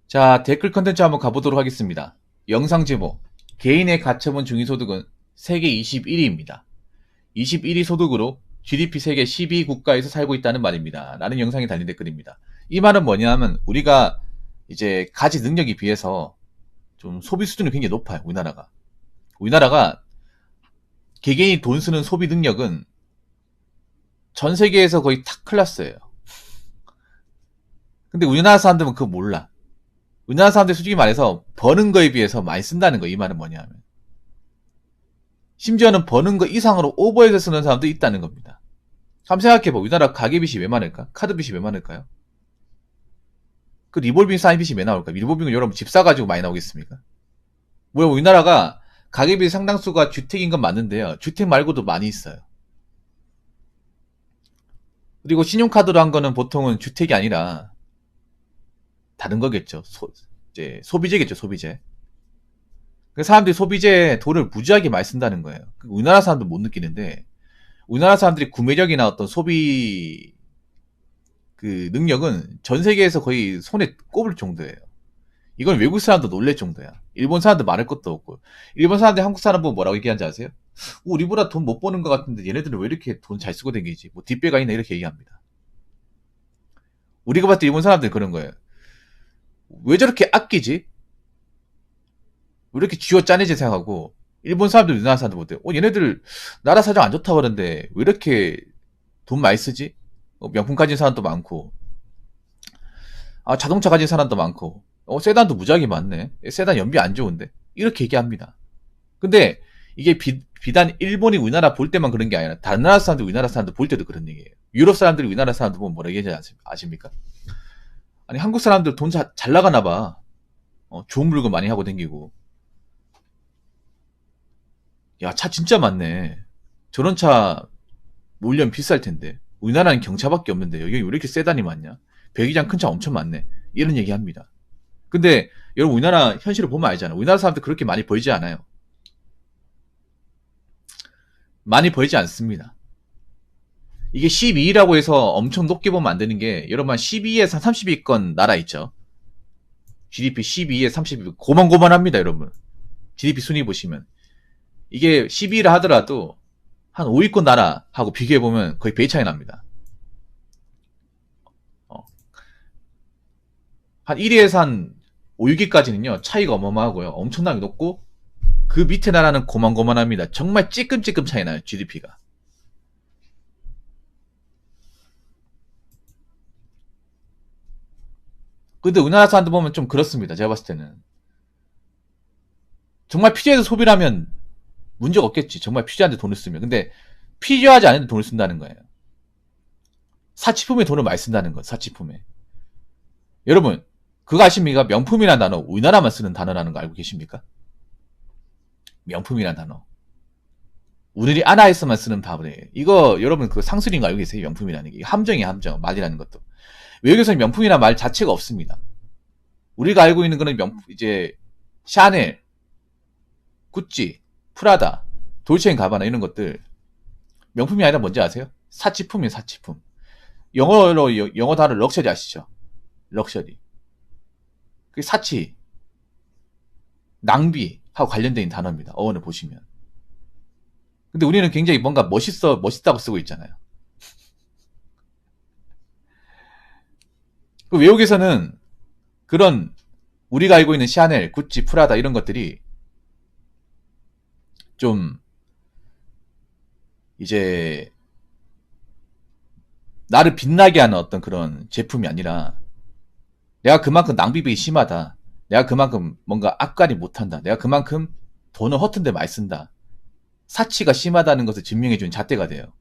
자, 댓글 컨텐츠 한번 가보도록 하겠습니다. 영상 제목, 개인의 가처분 중위소득은 세계 21위입니다. 21위 소득으로 GDP 세계 12위 국가에서 살고 있다는 말입니다. 라는 영상이 달린 댓글입니다. 이 말은 뭐냐면 우리가 이제 가지 능력에 비해서 좀 소비 수준이 굉장히 높아요. 우리나라가 개개인이 돈 쓰는 소비 능력은 전 세계에서 거의 탑 클래스예요. 근데 우리나라 사람들은 그거 몰라. 우리나라 사람들 솔직히 말해서 버는 거에 비해서 많이 쓴다는 거. 이 말은 뭐냐면 심지어는 버는 거 이상으로 오버해서 쓰는 사람도 있다는 겁니다. 한번 생각해봐. 우리나라 가계빚이 왜 많을까? 카드빚이 왜 많을까요? 그 리볼빙 사인빚이 왜 나올까? 리볼빙은 여러분 집 사가지고 많이 나오겠습니까? 뭐야, 우리나라가 가계빚 상당수가 주택인 건 맞는데요. 주택 말고도 많이 있어요. 그리고 신용카드로 한 거는 보통은 주택이 아니라 다른 거겠죠. 이제 소비재겠죠, 소비재. 그 사람들이 소비재에 돈을 무지하게 많이 쓴다는 거예요. 우리나라 사람들 못 느끼는데, 우리나라 사람들이 구매력이나 어떤 소비 그 능력은 전 세계에서 거의 손에 꼽을 정도예요. 이건 외국 사람도 놀랄 정도야. 일본 사람들 말할 것도 없고. 일본 사람들 한국 사람 보고 뭐라고 얘기하는지 아세요? 우리보다 돈 못 버는 것 같은데 얘네들은 왜 이렇게 돈 잘 쓰고 다니지? 뭐 뒷배가 있나 이렇게 얘기합니다. 우리가 봤을 때 일본 사람들은 그런 거예요. 왜 저렇게 아끼지? 왜 이렇게 쥐어 짜내지 생각하고, 일본 사람들, 우리나라 사람들 볼 때, 얘네들 나라 사정 안 좋다고 그러는데 왜 이렇게 돈 많이 쓰지? 명품 가진 사람도 많고, 자동차 가진 사람도 많고, 세단도 무지하게 많네. 세단 연비 안 좋은데. 이렇게 얘기합니다. 근데 이게 비단 일본이 우리나라 볼 때만 그런 게 아니라 다른 나라 사람들, 우리나라 사람들 볼 때도 그런 얘기예요. 유럽 사람들이 우리나라 사람들 보면 뭐라 얘기하는지 아십니까? 아니, 한국 사람들 돈 잘 나가나 봐. 좋은 물건 많이 하고 다니고. 야, 차 진짜 많네. 저런 차 몰려면 비쌀 텐데. 우리나라는 경차밖에 없는데 여기 왜 이렇게 세단이 많냐? 배기장 큰 차 엄청 많네. 이런 얘기 합니다. 근데 여러분, 우리나라 현실을 보면 알잖아. 우리나라 사람들 그렇게 많이 벌지 않아요. 많이 벌지 않습니다. 이게 12위라고 해서 엄청 높게 보면 안 되는 게, 여러분 한 12위에서 30위권 나라 있죠. GDP 12위에 30위 고만고만합니다, 여러분. GDP 순위 보시면 이게 12위라 하더라도 한 5위권 나라하고 비교해보면 거의 배 차이 납니다. 한 1위에서 한 5, 6위까지는요, 차이가 어마어마하고요. 엄청나게 높고, 그 밑에 나라는 고만고만합니다. 정말 찌끔찌끔 차이 나요, GDP가. 근데 우리나라 사람들 보면 좀 그렇습니다. 제가 봤을 때는. 정말 필요해서 소비를 하면 문제가 없겠지. 정말 필요한데 돈을 쓰면. 근데 필요하지 않은데 돈을 쓴다는 거예요. 사치품에 돈을 많이 쓴다는 거예요. 사치품에. 여러분, 그거 아십니까? 명품이라는 단어, 우리나라만 쓰는 단어라는 거 알고 계십니까? 명품이라는 단어. 우리나라 아나에서만 쓰는 단어예요. 이거 여러분 그 상술인 거 알고 계세요? 명품이라는 게. 함정이에요, 함정. 말이라는 것도. 외국에서는 명품이라는 말 자체가 없습니다. 우리가 알고 있는 거는 이제 샤넬, 구찌, 프라다, 돌체앤가바나 이런 것들 명품이 아니라 뭔지 아세요? 사치품이에요, 사치품. 영어 단어 럭셔리 아시죠? 럭셔리. 그 사치, 낭비하고 관련된 단어입니다. 어원을 보시면. 근데 우리는 굉장히 뭔가 멋있다고 쓰고 있잖아요. 그 외국에서는 그런 우리가 알고 있는 샤넬, 구찌, 프라다 이런 것들이 좀 이제 나를 빛나게 하는 어떤 그런 제품이 아니라, 내가 그만큼 낭비비 심하다. 내가 그만큼 뭔가 앞가리 못한다. 내가 그만큼 돈을 허튼 데 많이 쓴다. 사치가 심하다는 것을 증명해주는 잣대가 돼요.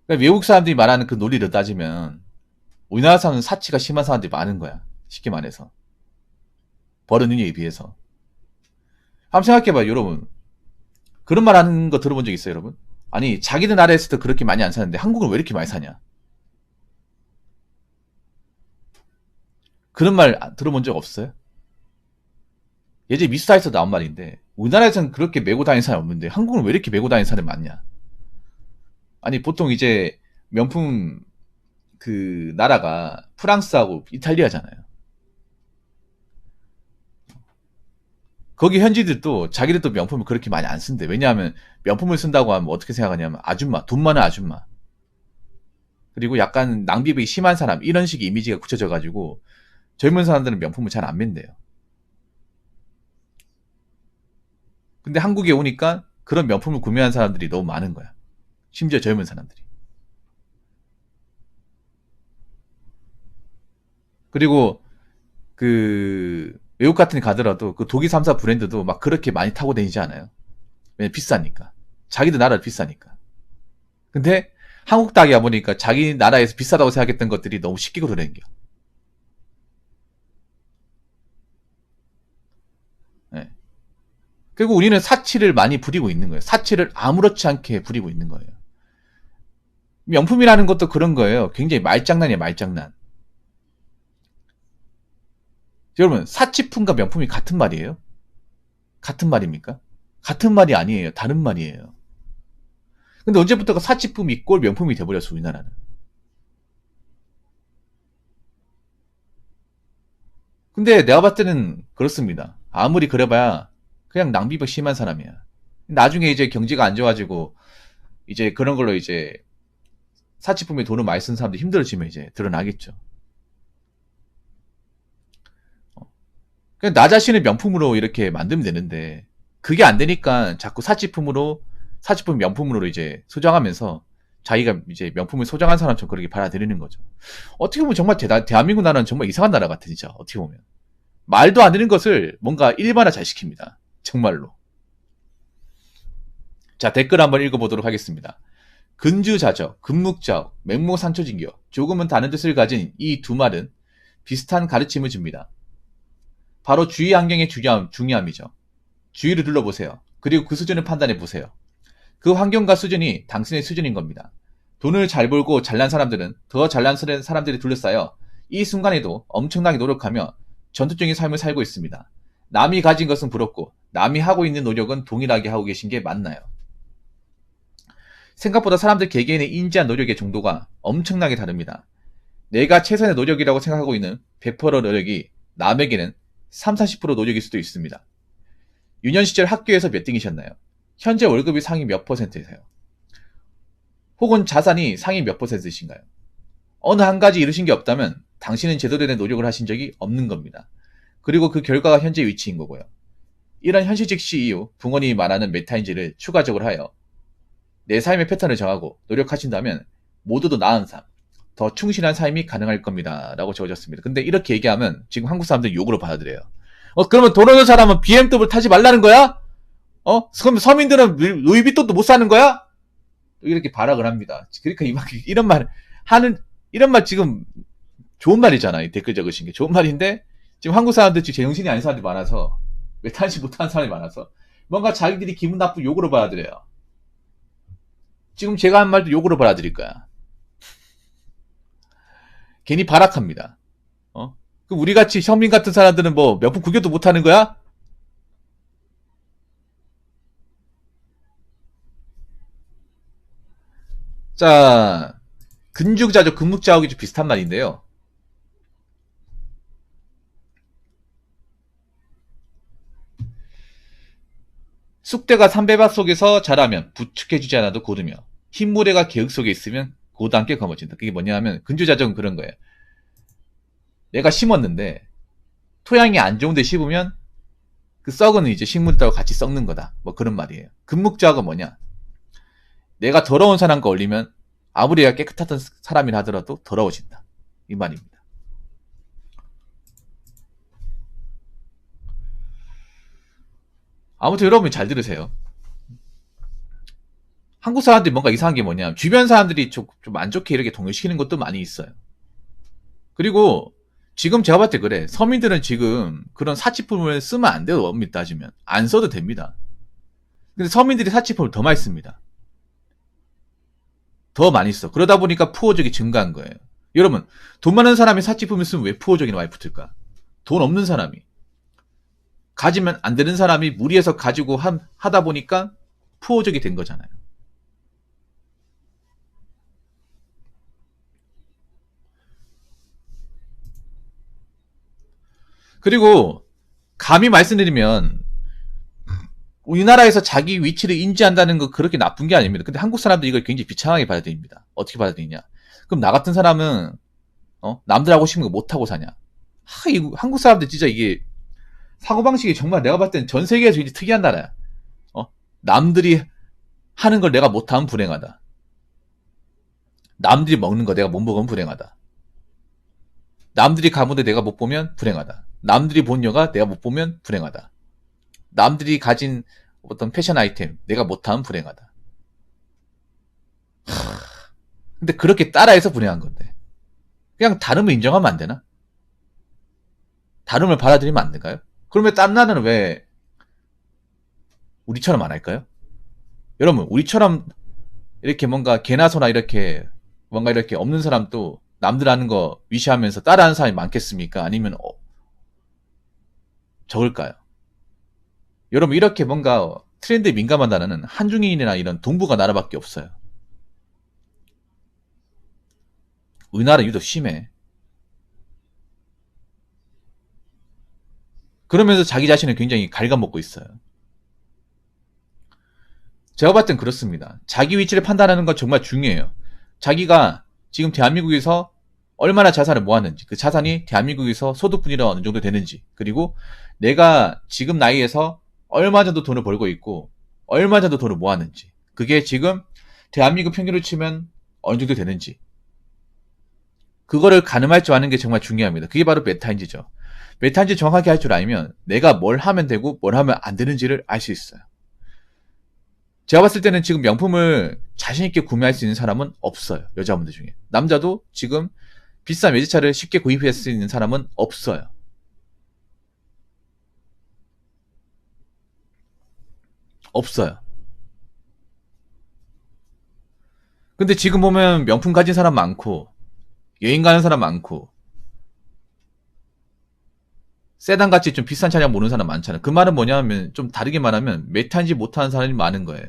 그러니까 외국 사람들이 말하는 그 논리를 따지면 우리나라 사람은 사치가 심한 사람들이 많은 거야. 쉽게 말해서. 버는 능력에 비해서. 한번 생각해봐요, 여러분. 그런 말 하는 거 들어본 적 있어요, 여러분? 아니, 자기들 나라에서도 그렇게 많이 안 사는데 한국은 왜 이렇게 많이 사냐? 그런 말 들어본 적 없어요? 예전에 미스타에서 나온 말인데, 우리나라에서는 그렇게 메고 다니는 사람이 없는데 한국은 왜 이렇게 메고 다니는 사람이 많냐? 아니, 보통 이제 명품 그 나라가 프랑스하고 이탈리아잖아요. 거기 현지들도 자기들도 명품을 그렇게 많이 안 쓴대. 왜냐하면 명품을 쓴다고 하면 어떻게 생각하냐면 아줌마, 돈 많은 아줌마. 그리고 약간 낭비벽이 심한 사람, 이런 식의 이미지가 굳혀져가지고 젊은 사람들은 명품을 잘 안 맨대요. 근데 한국에 오니까 그런 명품을 구매한 사람들이 너무 많은 거야. 심지어 젊은 사람들이. 그리고 그 외국 같은 데 가더라도 그 독일 3사 브랜드도 막 그렇게 많이 타고 다니지 않아요. 왜냐면 비싸니까. 자기들 나라 비싸니까. 근데 한국 따기 와보니까 자기 나라에서 비싸다고 생각했던 것들이 너무 쉽게 그러는겨. 네. 그리고 우리는 사치를 많이 부리고 있는 거예요. 사치를 아무렇지 않게 부리고 있는 거예요. 명품이라는 것도 그런 거예요. 굉장히 말장난이에요, 말장난. 여러분, 사치품과 명품이 같은 말이에요? 같은 말입니까? 같은 말이 아니에요. 다른 말이에요. 근데 언제부터가 사치품이 이꼴 명품이 돼버렸어, 우리나라는. 근데 내가 봤을 때는 그렇습니다. 아무리 그래봐야 그냥 낭비가 심한 사람이야. 나중에 이제 경제가 안 좋아지고 이제 그런 걸로 이제 사치품에 돈을 많이 쓴 사람들 힘들어지면 이제 드러나겠죠. 그냥 나 자신을 명품으로 이렇게 만들면 되는데 그게 안 되니까 자꾸 사치품 명품으로 이제 소장하면서 자기가 이제 명품을 소장한 사람처럼 그렇게 받아들이는 거죠. 어떻게 보면 정말 대한민국 나라는 정말 이상한 나라 같아, 진짜. 어떻게 보면. 말도 안 되는 것을 뭔가 일반화 잘 시킵니다. 정말로. 자, 댓글 한번 읽어보도록 하겠습니다. 근주자적, 금묵자적, 맹모상처진교, 조금은 다른 뜻을 가진 이 두 말은 비슷한 가르침을 줍니다. 바로 주의 환경의 중요함이죠. 주위를 둘러보세요. 그리고 그 수준을 판단해 보세요. 그 환경과 수준이 당신의 수준인 겁니다. 돈을 잘 벌고 잘난 사람들은 더 잘난 사람들이 둘러싸여 이 순간에도 엄청나게 노력하며 전투적인 삶을 살고 있습니다. 남이 가진 것은 부럽고 남이 하고 있는 노력은 동일하게 하고 계신 게 맞나요? 생각보다 사람들 개개인의 인지한 노력의 정도가 엄청나게 다릅니다. 내가 최선의 노력이라고 생각하고 있는 100% 노력이 남에게는 30, 40% 노력일 수도 있습니다. 유년 시절 학교에서 몇 등이셨나요? 현재 월급이 상위 몇 %세요? 혹은 자산이 상위 몇 %이신가요? 어느 한 가지 이루신 게 없다면 당신은 제대로 된 노력을 하신 적이 없는 겁니다. 그리고 그 결과가 현재 위치인 거고요. 이런 현실직시 이후 붕어님이 말하는 메타인지를 추가적으로 하여 내 삶의 패턴을 정하고 노력하신다면 모두도 나은 삶, 더 충실한 삶이 가능할 겁니다. 라고 적어졌습니다. 근데 이렇게 얘기하면 지금 한국 사람들은 욕으로 받아들여요. 그러면 돈 없는 사람은 BMW 타지 말라는 거야? 그럼 서민들은 루이비통도 못 사는 거야? 이렇게 발악을 합니다. 그러니까 이런 말 지금 좋은 말이잖아. 이 댓글 적으신 게 좋은 말인데 지금 한국 사람들 지금 제정신이 아닌 사람들이 많아서 메타인지 못하는 사람이 많아서 뭔가 자기들이 기분 나쁜 욕으로 받아들여요. 지금 제가 한 말도 욕으로 받아들일 거야. 괜히 발악합니다. 그럼 우리같이 현민 같은 사람들은 뭐 명품 구경도 못하는 거야? 자, 근죽자적, 근묵자하고 좀 비슷한 말인데요. 쑥대가 삼배밭 속에서 자라면 부축해주지 않아도 고르며 흰모래가 개흙 속에 있으면 고단께 검어진다. 그게 뭐냐면 근주자적은 그런 거예요. 내가 심었는데 토양이 안 좋은데 심으면 그 썩은 이제 식물들하고 같이 썩는 거다. 뭐 그런 말이에요. 근묵자가 뭐냐? 내가 더러운 사람과 어울리면 아무리 내가 깨끗한 사람이라 하더라도 더러워진다. 이 말입니다. 아무튼 여러분 잘 들으세요. 한국 사람들이 뭔가 이상한 게 뭐냐, 주변 사람들이 좀 안 좋게 이렇게 동요시키는 것도 많이 있어요. 그리고 지금 제가 봤을 때 그래. 서민들은 지금 그런 사치품을 쓰면 안 돼요. 엄밀히 따지면 안 써도 됩니다. 근데 서민들이 사치품을 더 많이 씁니다. 더 많이 써. 그러다 보니까 푸어족이 증가한 거예요. 여러분, 돈 많은 사람이 사치품을 쓰면 왜 푸어족이 많이 붙을까? 돈 없는 사람이, 가지면 안 되는 사람이 무리해서 가지고 하다 보니까 푸어족이 된 거잖아요. 그리고 감히 말씀드리면 우리나라에서 자기 위치를 인지한다는 거 그렇게 나쁜 게 아닙니다. 근데 한국 사람들이 이걸 굉장히 비참하게 받아들입니다. 어떻게 받아들이냐? 그럼 나 같은 사람은 남들 하고 싶은 거 못 하고 사냐? 한국 사람들 진짜 이게 사고방식이 정말 내가 봤을 땐 전 세계에서 굉장히 특이한 나라야. 남들이 하는 걸 내가 못하면 불행하다. 남들이 먹는 거 내가 못 먹으면 불행하다. 남들이 가문에 내가 못 보면 불행하다. 남들이 본 여가 내가 못 보면 불행하다. 남들이 가진 어떤 패션 아이템 내가 못하면 불행하다. 근데 그렇게 따라해서 불행한 건데 그냥 다름을 인정하면 안 되나? 다름을 받아들이면 안 될까요? 그러면 딴 나라는 왜 우리처럼 안 할까요? 여러분 우리처럼 이렇게 뭔가 개나 소나 이렇게 뭔가 이렇게 없는 사람도 남들 하는 거 위시하면서 따라하는 사람이 많겠습니까? 아니면 적을까요? 여러분 이렇게 뭔가 트렌드에 민감한 나라는 한중인이나 이런 동북아 나라밖에 없어요. 우리나라 유독 심해. 그러면서 자기 자신을 굉장히 갉아먹고 있어요. 제가 봤을 땐 그렇습니다. 자기 위치를 판단하는 건 정말 중요해요. 자기가 지금 대한민국에서 얼마나 자산을 모았는지, 그 자산이 대한민국에서 소득분위가 어느 정도 되는지, 그리고 내가 지금 나이에서 얼마 정도 돈을 벌고 있고 얼마 정도 돈을 모았는지, 그게 지금 대한민국 평균으로 치면 어느 정도 되는지, 그거를 가늠할 줄 아는 게 정말 중요합니다. 그게 바로 메타인지죠. 메타인지 정확하게 할 줄 알면 내가 뭘 하면 되고 뭘 하면 안 되는지를 알 수 있어요. 제가 봤을 때는 지금 명품을 자신있게 구매할 수 있는 사람은 없어요. 여자분들 중에. 남자도 지금 비싼 외제차를 쉽게 구입할 수 있는 사람은 없어요. 없어요. 근데 지금 보면 명품 가진 사람 많고 여행 가는 사람 많고 세단같이 좀 비싼 차량 모르는 사람 많잖아요. 그 말은 뭐냐면 좀 다르게 말하면 메타인지 못하는 사람이 많은 거예요.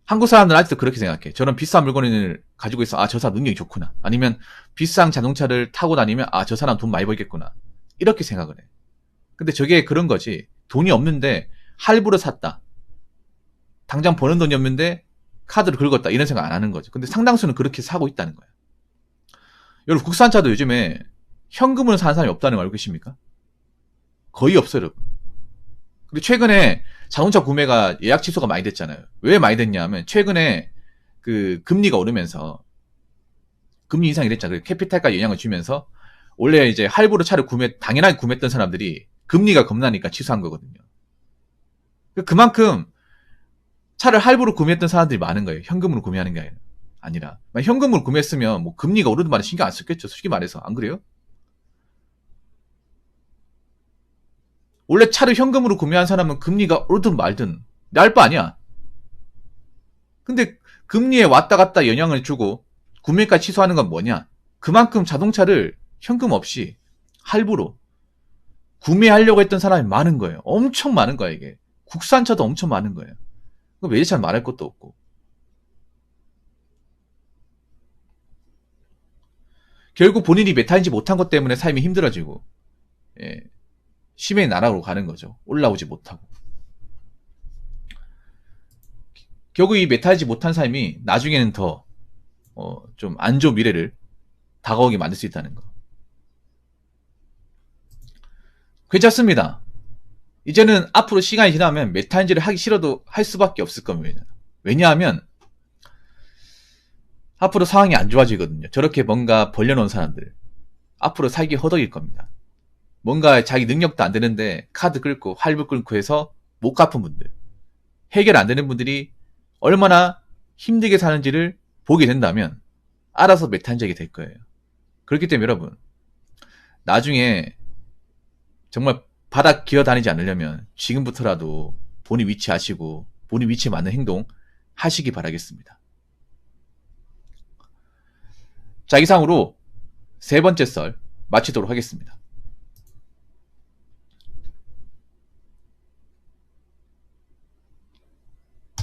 한국 사람들은 아직도 그렇게 생각해. 저런 비싼 물건을 가지고 있어. 아, 저 사람 능력이 좋구나. 아니면 비싼 자동차를 타고 다니면 아, 저 사람 돈 많이 벌겠구나. 이렇게 생각을 해. 근데 저게 그런 거지. 돈이 없는데 할부로 샀다. 당장 버는 돈이 없는데 카드를 긁었다. 이런 생각 안 하는 거죠. 근데 상당수는 그렇게 사고 있다는 거예요. 여러분 국산차도 요즘에 현금으로 사는 사람이 없다는 거 알고 계십니까? 거의 없어요, 여러분. 근데 최근에 자동차 구매가 예약 취소가 많이 됐잖아요. 왜 많이 됐냐면 최근에 그 금리가 오르면서 금리 인상이 됐잖아요. 캐피탈까지 영향을 주면서 원래 이제 할부로 차를 당연하게 구매했던 사람들이 금리가 겁나니까 취소한 거거든요. 그만큼 차를 할부로 구매했던 사람들이 많은 거예요. 현금으로 구매하는 게 아니라. 현금으로 구매했으면 뭐 금리가 오르든 말든 신경 안 썼겠죠. 솔직히 말해서. 안 그래요? 원래 차를 현금으로 구매한 사람은 금리가 오르든 말든 날 바 아니야. 근데 금리에 왔다 갔다 영향을 주고 구매까지 취소하는 건 뭐냐? 그만큼 자동차를 현금 없이 할부로 구매하려고 했던 사람이 많은 거예요. 엄청 많은 거야 이게. 국산차도 엄청 많은 거예요. 외제차는 말할 것도 없고. 결국 본인이 메타인지 못한 것 때문에 삶이 힘들어지고 심의 나락으로 가는 거죠. 올라오지 못하고. 결국 이 메타이지 못한 삶이 나중에는 더 좀 안 좋은 미래를 다가오게 만들 수 있다는 거. 괜찮습니다. 이제는 앞으로 시간이 지나면 메타인지를 하기 싫어도 할 수밖에 없을 겁니다. 왜냐하면 앞으로 상황이 안 좋아지거든요. 저렇게 뭔가 벌려놓은 사람들 앞으로 살기 허덕일 겁니다. 뭔가 자기 능력도 안 되는데 카드 끌고 할부 끌고 해서 못 갚은 분들, 해결 안 되는 분들이 얼마나 힘들게 사는지를 보게 된다면 알아서 메타인지하게 될 거예요. 그렇기 때문에 여러분 나중에 정말 바닥 기어다니지 않으려면 지금부터라도 본인 위치 아시고 본인 위치에 맞는 행동 하시기 바라겠습니다. 자, 이상으로 세 번째 썰 마치도록 하겠습니다.